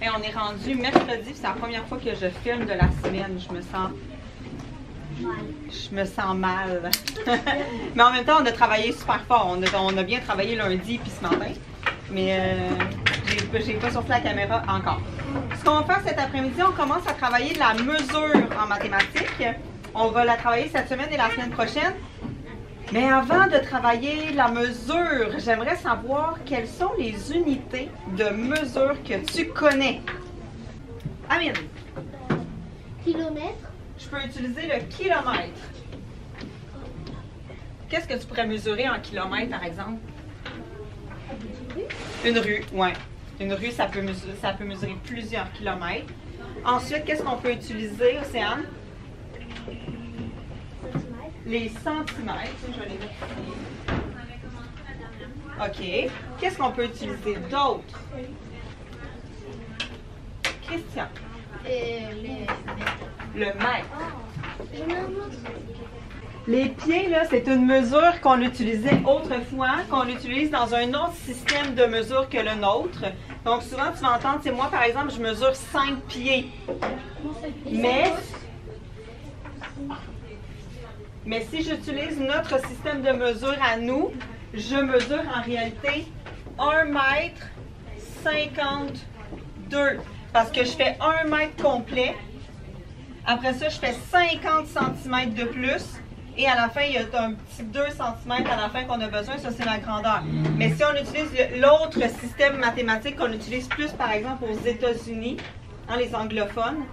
Et on est rendu mercredi, c'est la première fois que je filme de la semaine. Je me sens mal. Mais en même temps, on a travaillé super fort. On a bien travaillé lundi puis ce matin. Mais j'ai pas sorti la caméra encore. Ce qu'on va faire cet après-midi, on commence à travailler de la mesure en mathématiques. On va la travailler cette semaine et la semaine prochaine. Mais avant de travailler la mesure, j'aimerais savoir quelles sont les unités de mesure que tu connais. Amine. Kilomètre. Je peux utiliser le kilomètre. Qu'est-ce que tu pourrais mesurer en kilomètres, par exemple? Une rue, oui. Une rue, ça peut mesurer plusieurs kilomètres. Ensuite, qu'est-ce qu'on peut utiliser, Océane? Les centimètres. Je vais les mettre ici. OK. Qu'est-ce qu'on peut utiliser d'autre? Christian. Le mètre. Les pieds, là, c'est une mesure qu'on utilisait autrefois, qu'on utilise dans un autre système de mesure que le nôtre. Donc, souvent, tu vas entendre, c'est moi, par exemple, je mesure 5 pieds. Mais si j'utilise notre système de mesure à nous, je mesure en réalité 1 mètre 52. Parce que je fais 1 mètre complet. Après ça, je fais 50 cm de plus. Et à la fin, il y a un petit 2 cm à la fin qu'on a besoin. Ça, c'est la grandeur. Mais si on utilise l'autre système mathématique qu'on utilise plus, par exemple, aux États-Unis, hein, les anglophones,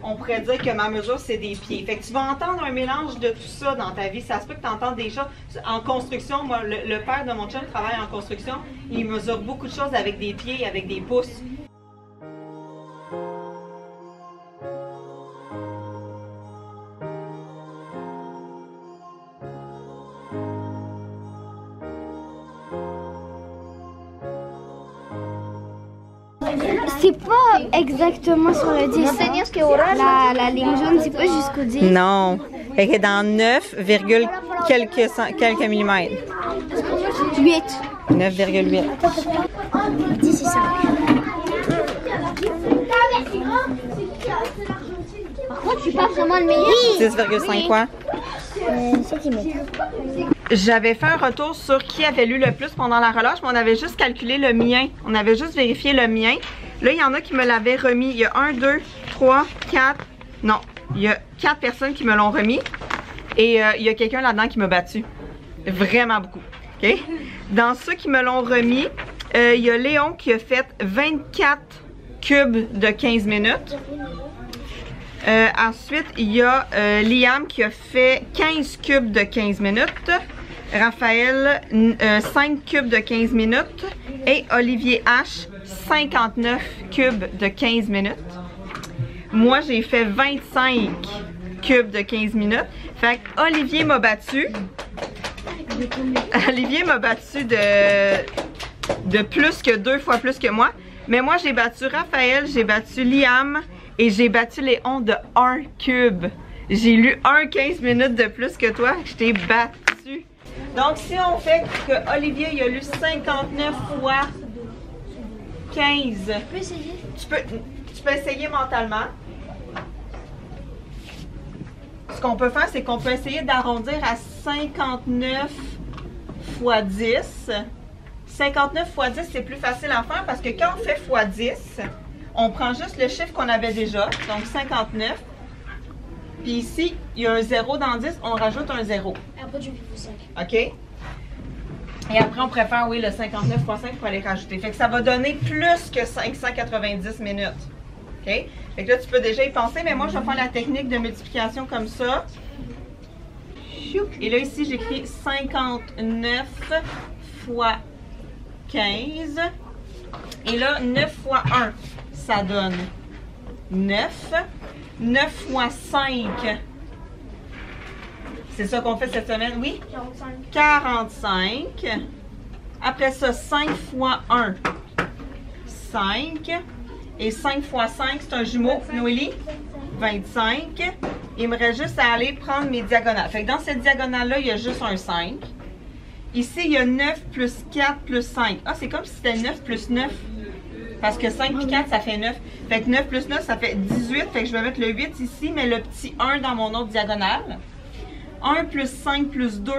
on pourrait dire que ma mesure, c'est des pieds. Fait que tu vas entendre un mélange de tout ça dans ta vie. Ça se peut que tu entendes des choses. En construction, moi, le père de mon chum travaille en construction. Il mesure beaucoup de choses avec des pieds et avec des pouces. C'est pas exactement sur le 10. La ligne jaune, c'est pas jusqu'au 10. Non. Fait que dans 9, quelques millimètres. 8. 9,8. 10 c'est ça. Par contre, je suis pas vraiment le meilleur. 10,5 quoi? Centimètres. J'avais fait un retour sur qui avait lu le plus pendant la relâche, mais on avait juste calculé le mien. On avait juste vérifié le mien. Là, il y en a qui me l'avaient remis. Il y a 1, 2, 3, 4. Non, il y a 4 personnes qui me l'ont remis. Et il y a quelqu'un là-dedans qui m'a battu. Vraiment beaucoup. OK? Dans ceux qui me l'ont remis, il y a Léon qui a fait 24 cubes de 15 minutes. Ensuite, il y a Liam qui a fait 15 cubes de 15 minutes. Raphaël, 5 cubes de 15 minutes. Et Olivier H, 59 cubes de 15 minutes. Moi, j'ai fait 25 cubes de 15 minutes. Fait que Olivier m'a battu. Olivier m'a battu de plus que 2 fois plus que moi. Mais moi, j'ai battu Raphaël, j'ai battu Liam et j'ai battu Léon de 1 cube. J'ai lu 15 minutes de plus que toi. Je t'ai battu. Donc, si on fait que Olivier il a lu 59 fois 15. Tu peux essayer? Tu peux essayer mentalement. Ce qu'on peut faire, c'est qu'on peut essayer d'arrondir à 59 fois 10. 59 fois 10, c'est plus facile à faire parce que quand on fait fois 10, on prend juste le chiffre qu'on avait déjà, donc 59. Puis ici, il y a un 0 dans 10, on rajoute un 0. Après, tu fais fois 5. OK? Et après, on préfère, oui, le 59 fois 5 pour aller rajouter. Fait que ça va donner plus que 590 minutes. OK? Fait que là, tu peux déjà y penser, mais moi, je vais faire la technique de multiplication comme ça. Et là, ici, j'écris 59 fois 15. Et là, 9 fois 1, ça donne 9. 9 fois 5, c'est ça qu'on fait cette semaine, oui? 45. Après ça, 5 fois 1, 5. Et 5 fois 5, c'est un jumeau, Noélie? 25. Il me reste juste à aller prendre mes diagonales. Fait que dans cette diagonale-là, il y a juste un 5. Ici, il y a 9 plus 4 plus 5. Ah, c'est comme si c'était 9 plus 9. Parce que 5 puis 4, ça fait 9. Fait que 9 plus 9, ça fait 18. Fait que je vais mettre le 8 ici, mais le petit 1 dans mon autre diagonale. 1 plus 5 plus 2.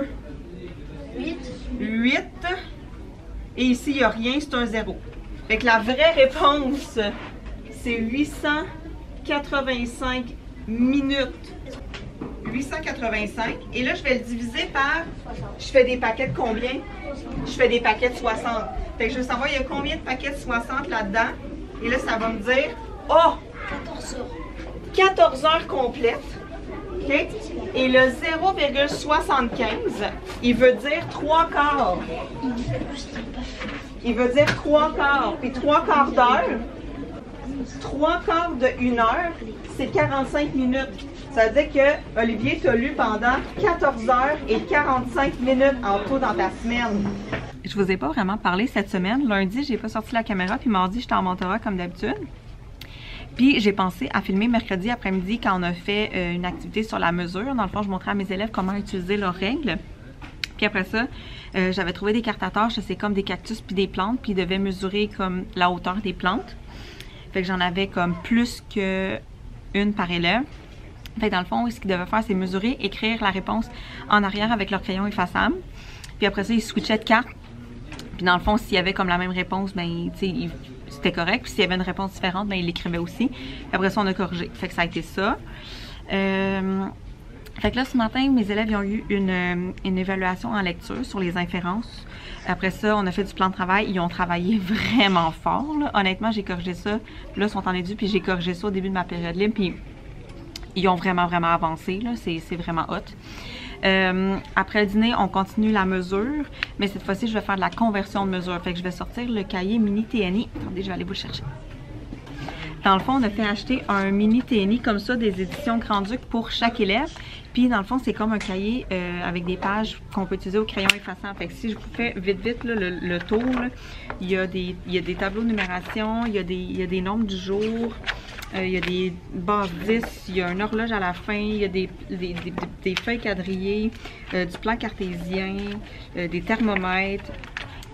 8. Et ici, il n'y a rien, c'est un 0. Fait que la vraie réponse, c'est 885 minutes. 885. Et là, je vais le diviser par... Je fais des paquets de combien? Je fais des paquets de 60. Fait que je veux savoir, il y a combien de paquets de 60 là-dedans? Et là, ça va me dire... Oh! 14 heures. 14 heures complètes. OK? Et le 0,75, il veut dire 3 quarts. Il veut dire 3 quarts. Puis 3 quarts d'heure, 3 quarts de 1 heure, c'est 45 minutes. Ça veut dire que Olivier t'a lu pendant 14 heures et 45 minutes en tout dans ta semaine. Je vous ai pas vraiment parlé cette semaine. Lundi, j'ai pas sorti la caméra, puis mardi, j'étais en mentorat comme d'habitude. Puis j'ai pensé à filmer mercredi après-midi quand on a fait une activité sur la mesure. Dans le fond, je montrais à mes élèves comment utiliser leurs règles. Puis après ça, j'avais trouvé des cartes à tâches, c'est comme des cactus puis des plantes, puis ils devaient mesurer comme la hauteur des plantes. Fait que j'en avais comme plus qu'une par élève. Fait que dans le fond, ce qu'ils devaient faire, c'est mesurer, écrire la réponse en arrière avec leur crayon effaçable. Puis après ça, ils switchaient de carte. Puis dans le fond, s'il y avait comme la même réponse, ben tu sais, c'était correct. Puis s'il y avait une réponse différente, ben ils l'écrivaient aussi. Puis après ça, on a corrigé. Fait que ça a été ça. Fait que là, ce matin, mes élèves ils ont eu une évaluation en lecture sur les inférences. Après ça, on a fait du plan de travail. Ils ont travaillé vraiment fort, là. Honnêtement, j'ai corrigé ça. Là, ils sont en études, puis j'ai corrigé ça au début de ma période libre. Puis ils ont vraiment avancé, là. C'est vraiment hot. Après le dîner, on continue la mesure. Mais cette fois-ci, je vais faire de la conversion de mesure. Fait que je vais sortir le cahier mini TNI. Attendez, je vais aller vous le chercher. Dans le fond, on a fait acheter un mini TNI comme ça, des éditions Grand-Duc pour chaque élève. Puis dans le fond, c'est comme un cahier avec des pages qu'on peut utiliser au crayon effaçant. Fait que si je vous fais vite là, le tour, là, il y a des tableaux de numération, il y a des nombres du jour, il y a des bases 10, il y a une horloge à la fin, il y a des feuilles quadrillées, du plan cartésien, des thermomètres.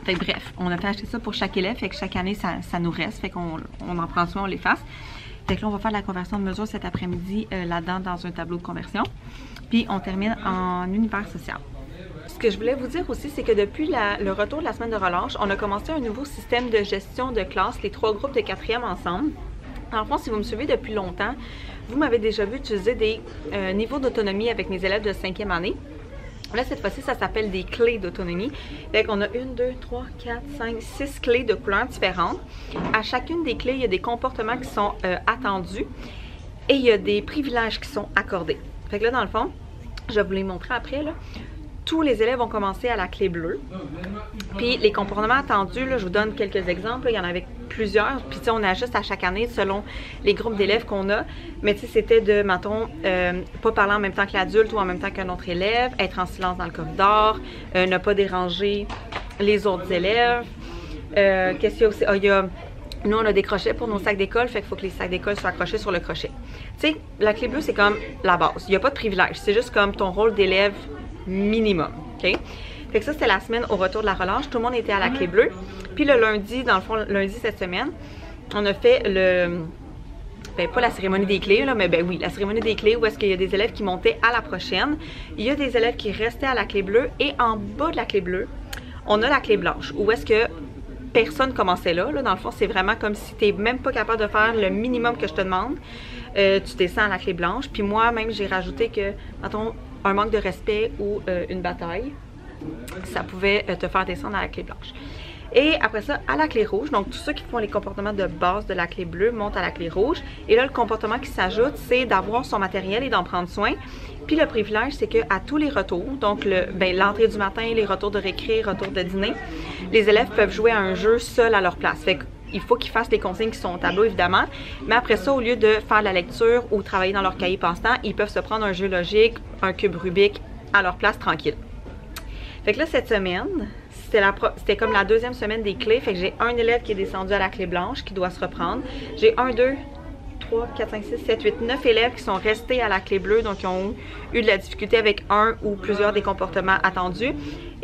Fait que bref, on a fait acheter ça pour chaque élève, fait que chaque année, ça nous reste, fait qu'on en prend soin, on l'efface. Fait que là, on va faire la conversion de mesure cet après-midi là-dedans dans un tableau de conversion. Puis on termine en univers social. Ce que je voulais vous dire aussi, c'est que depuis le retour de la semaine de relâche, on a commencé un nouveau système de gestion de classe, les 3 groupes de 4e ensemble. Dans le fond, si vous me suivez depuis longtemps, vous m'avez déjà vu utiliser des niveaux d'autonomie avec mes élèves de 5e année. Là, cette fois-ci, ça s'appelle des clés d'autonomie. Fait qu'on a 1, 2, 3, 4, 5, 6 clés de couleurs différentes. À chacune des clés, il y a des comportements qui sont attendus et il y a des privilèges qui sont accordés. Fait que là, dans le fond, je vais vous les montrer après, là. Tous les élèves vont commencer à la clé bleue. Puis les comportements attendus, là, je vous donne quelques exemples. Là, il y en avait plusieurs. Puis tu sais, on ajuste à chaque année selon les groupes d'élèves qu'on a. Mais tu sais, c'était de, mettons, pas parler en même temps que l'adulte ou en même temps qu'un autre élève, être en silence dans le corridor, ne pas déranger les autres élèves. Qu'est-ce qu'il y a aussi? Nous, on a des crochets pour nos sacs d'école, fait qu'il faut que les sacs d'école soient accrochés sur le crochet. Tu sais, la clé bleue, c'est comme la base. Il n'y a pas de privilège. C'est juste comme ton rôle d'élève minimum, OK? Fait que ça, c'était la semaine au retour de la relâche. Tout le monde était à la clé bleue. Puis le lundi, dans le fond, lundi cette semaine, on a fait ben, pas la cérémonie des clés, là, mais ben oui, la cérémonie des clés où est-ce qu'il y a des élèves qui montaient à la prochaine. Il y a des élèves qui restaient à la clé bleue et en bas de la clé bleue, on a la clé blanche où est-ce que personne commençait là. Dans le fond, c'est vraiment comme si tu n'es même pas capable de faire le minimum que je te demande. Tu descends à la clé blanche. Puis moi, même, j'ai rajouté que, mettons, un manque de respect ou une bataille, ça pouvait te faire descendre à la clé blanche. Et après ça, à la clé rouge, donc tous ceux qui font les comportements de base de la clé bleue montent à la clé rouge. Et là, le comportement qui s'ajoute, c'est d'avoir son matériel et d'en prendre soin. Puis le privilège, c'est qu'à tous les retours, donc l'entrée du matin, les retours de récré, retours de dîner, les élèves peuvent jouer à un jeu seuls à leur place. Fait qu'il faut qu'ils fassent les consignes qui sont au tableau, évidemment. Mais après ça, au lieu de faire la lecture ou travailler dans leur cahier passe-temps, ils peuvent se prendre un jeu logique, un cube Rubik à leur place tranquille. Fait que là, cette semaine, c'était comme la deuxième semaine des clés. Fait que j'ai un élève qui est descendu à la clé blanche, qui doit se reprendre. J'ai 1, 2, 3, 4, 5, 6, 7, 8, 9 élèves qui sont restés à la clé bleue, donc qui ont eu de la difficulté avec un ou plusieurs des comportements attendus.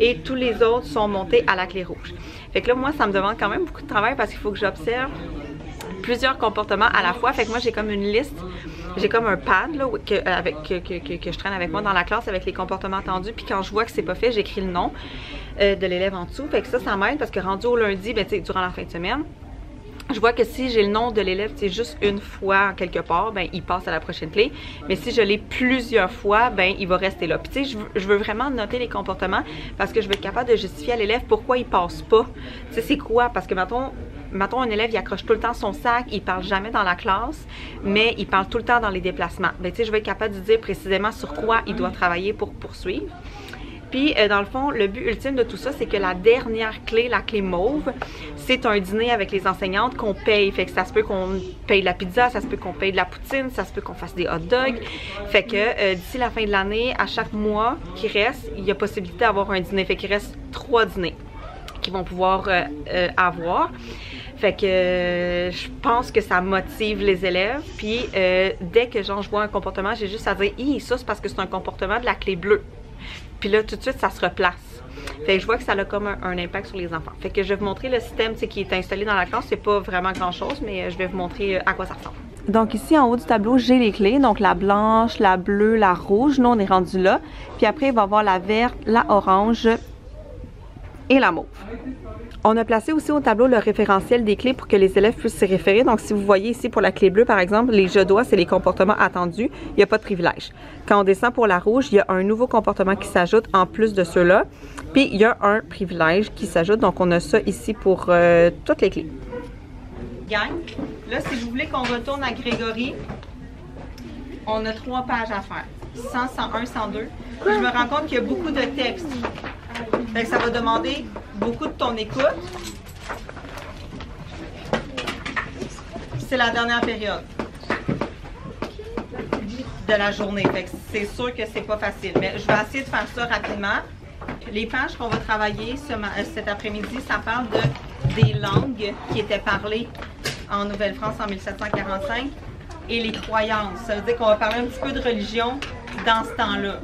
et tous les autres sont montés à la clé rouge. Fait que là, moi, ça me demande quand même beaucoup de travail parce qu'il faut que j'observe plusieurs comportements à la fois. Fait que moi, j'ai comme une liste, j'ai comme un pad là, que je traîne avec moi dans la classe avec les comportements attendus. Puis quand je vois que c'est pas fait, j'écris le nom de l'élève en dessous. Fait que ça m'aide parce que rendu au lundi, ben, durant la fin de semaine, je vois que si j'ai le nom de l'élève, c'est juste une fois quelque part, ben il passe à la prochaine clé. Mais si je l'ai plusieurs fois, ben il va rester là. Puis tu sais, je veux vraiment noter les comportements parce que je veux être capable de justifier à l'élève pourquoi il passe pas. Tu sais, c'est quoi? Parce que mettons un élève, il accroche tout le temps son sac, il parle jamais dans la classe, mais il parle tout le temps dans les déplacements. Ben tu sais, je vais être capable de dire précisément sur quoi il doit travailler pour poursuivre. Puis, dans le fond, le but ultime de tout ça, c'est que la dernière clé, la clé mauve, c'est un dîner avec les enseignantes qu'on paye. Fait que ça se peut qu'on paye de la pizza, ça se peut qu'on paye de la poutine, ça se peut qu'on fasse des hot dogs. Fait que d'ici la fin de l'année, à chaque mois qui reste, il y a possibilité d'avoir un dîner. Fait qu'il reste 3 dîners qu'ils vont pouvoir avoir. Fait que je pense que ça motive les élèves. Puis, dès que genre, je vois un comportement, j'ai juste à dire « Hi, ça, c'est parce que c'est un comportement de la clé bleue. » Puis là, tout de suite, ça se replace. Fait que je vois que ça a comme un impact sur les enfants. Fait que je vais vous montrer le système qui est installé dans la classe. C'est pas vraiment grand-chose, mais je vais vous montrer à quoi ça ressemble. Donc ici, en haut du tableau, j'ai les clés. Donc la blanche, la bleue, la rouge. Nous, on est rendu là. Puis après, il va y avoir la verte, la orange et la mauve. On a placé aussi au tableau le référentiel des clés pour que les élèves puissent s'y référer. Donc, si vous voyez ici pour la clé bleue, par exemple, les je dois, c'est les comportements attendus. Il n'y a pas de privilège. Quand on descend pour la rouge, il y a un nouveau comportement qui s'ajoute en plus de ceux-là. Puis, il y a un privilège qui s'ajoute. Donc, on a ça ici pour toutes les clés. Gang, là, si vous voulez qu'on retourne à Grégory, on a 3 pages à faire. 100, 101, 102. Puis, je me rends compte qu'il y a beaucoup de textes. Fait que ça va demander beaucoup de ton écoute. C'est la dernière période de la journée. Fait que c'est sûr que c'est pas facile. Mais je vais essayer de faire ça rapidement. Les pages qu'on va travailler cet après-midi, ça parle des langues qui étaient parlées en Nouvelle-France en 1745 et les croyances. Ça veut dire qu'on va parler un petit peu de religion dans ce temps-là.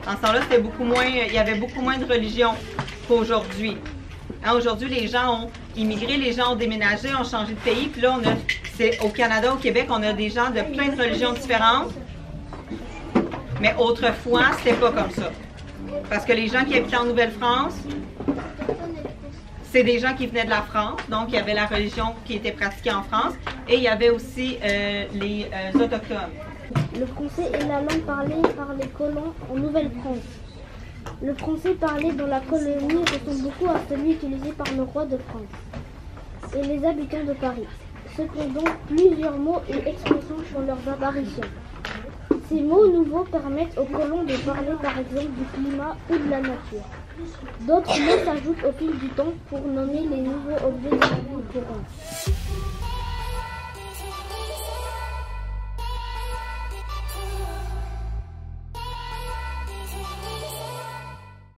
En ce temps-là, c'était beaucoup moins, il y avait beaucoup moins de religion qu'aujourd'hui. Hein, aujourd'hui, les gens ont immigré, les gens ont déménagé, ont changé de pays. Puis là, c'est au Canada, au Québec, on a des gens de plein de religions différentes. Mais autrefois, c'était pas comme ça. Parce que les gens qui habitaient en Nouvelle-France, c'est des gens qui venaient de la France. Donc, il y avait la religion qui était pratiquée en France. Et il y avait aussi les Autochtones. Le français est la langue parlée par les colons en Nouvelle-France. Le français parlé dans la colonie ressemble beaucoup à celui utilisé par le roi de France et les habitants de Paris. Cependant, plusieurs mots et expressions font leur apparition. Ces mots nouveaux permettent aux colons de parler par exemple du climat ou de la nature. D'autres mots s'ajoutent au fil du temps pour nommer les nouveaux objets de la vie courante.